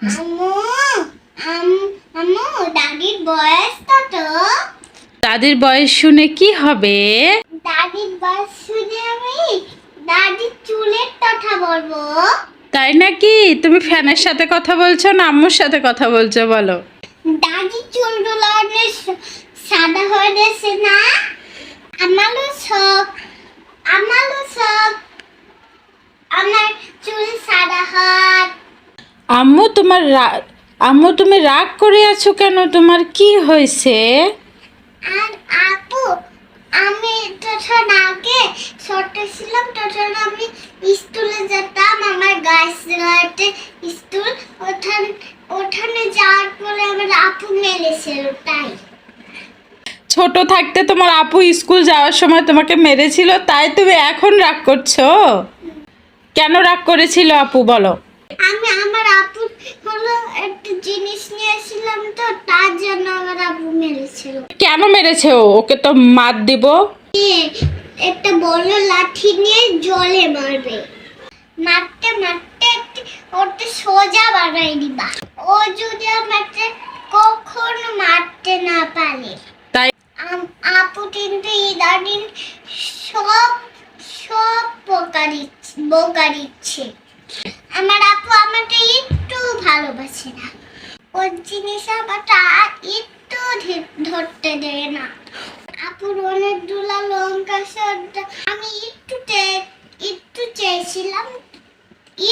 আম্মু আম্মু দাদির বয়স কত? দাদির বয়স শুনে কি হবে? দাদির বয়স শুনে আমি দাদির চুলের কথা বলবো। তাই নাকি? তুমি ফ্যানের সাথে কথা বলছো না আম্মুর সাথে কথা বলছো বলো? দাদির চুলগুলো অনেক সাদা হয়ে গেছে না? আমারও শখ আমার চুল সাদা হয়। আম্মু তুমি রাগ করে আছো কেন? তোমার কি হয়েছে? আর আপু আমি তখন আগে ছোট ছিলাম তখন আমি স্কুলে যেতাম, আমার গাছতে স্কুল, ওখানে যাওয়ার পরে আমার আপু মেরেছিল তাই। ছোট থাকতে তোমার আপু স্কুল যাওয়ার সময় তোমাকে মেরেছিল, তাই তুমি এখন রাগ করছো? কেন রাগ করেছিল আপু বলো? আমি আমার আপু হলো একটা জিনিস নিয়েছিলাম তো তার জন্য আমার আপু মেরেছিল। কেন মেরেছে ওকে তো মার দিব। একটা বড় লাঠি নিয়ে জলে মারবে, মারতে মারতে ওটা সোজা বানাই দিবা। ও যদি আমাকে কখনো মারতে না পারে। তাই আপু কিন্তু ইদানিং সব সব বোকা দিচ্ছে। আমার আপু আমাকে একটু ভালোবাসে না, ওর জিনিস আমাকে একটু ধরতে দেয় না। আপুর অনেক দুলা লঙ্কা সর্দা আমি একটু চেয়েছিলাম,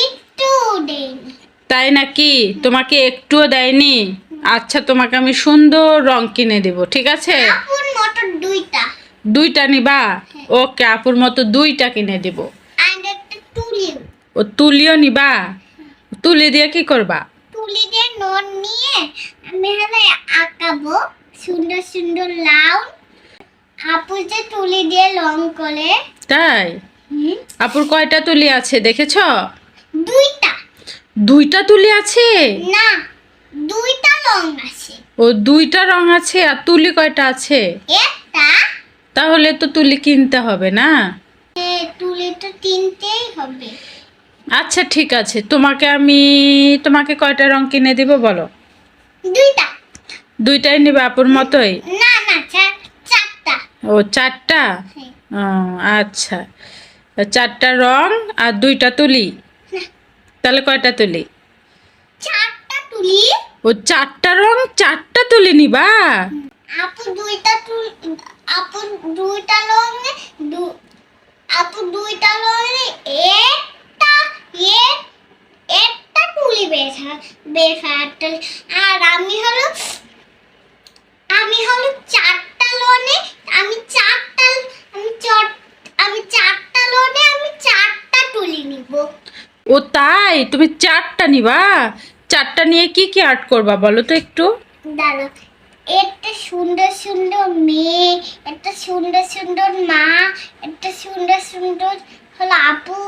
একটু দেয়নি। তাই নাকি? তোমাকে একটুও দেয়নি? আচ্ছা, তোমাকে আমি সুন্দর রং কিনে দেব, ঠিক আছে? আপুর মতো দুইটা নিবা? ওকে, আপুর মতো দুইটা কিনে দেব। আর একটা তুলি। ও তুলিও নিবা? তুলি দিয়ে কি করবা? তুলি দিয়ে নন নিয়ে আমি হলে আঁকাবো সুন্দর সুন্দর লাউ। আপু যে তুলি দিয়ে রং করে। তাই? আপুর কয়টা তুলি আছে দেখেছো? দুইটা তুলি আছে? না, দুইটা রং আছে। ও দুইটা রং আছে, আর তুলি কয়টা আছে? একটা। তাহলে তো তুলি কিনতে হবে না? তুলি তো কিনতেই হবে। আচ্ছা ঠিক আছে, তোমাকে কয়টা রং কিনে দিব বলো? দুইটাই নিবে আপুর মতোই? না না, চারটা। ও চারটা? ও আচ্ছা, চারটা রং আর দুইটা তুলি। তাহলে কয়টা তুলি? চারটা তুলি। ও চারটা রং চারটা তুলি নিবা? আপু দুইটা রঙে একটা তুলি বেফাটা। আর আমি হলো চারটা লোনে আমি চারটা লোনে আমি চারটা তুলি নিব। ও তাই? তুমি চারটা নিবা? চারটা নিয়ে কি কি আর্ট করবা বলো তো একটু? দাঁড়া, একটা সুন্দর সুন্দর মেয়ে, একটা সুন্দর সুন্দর মা, একটা সুন্দর সুন্দর হলো আপু,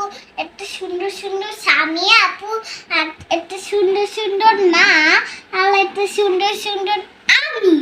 একটা সুন্দর সুন্দর স্বামী আপু, আর একটা সুন্দর সুন্দর মা, আর একটা সুন্দর সুন্দর আমি।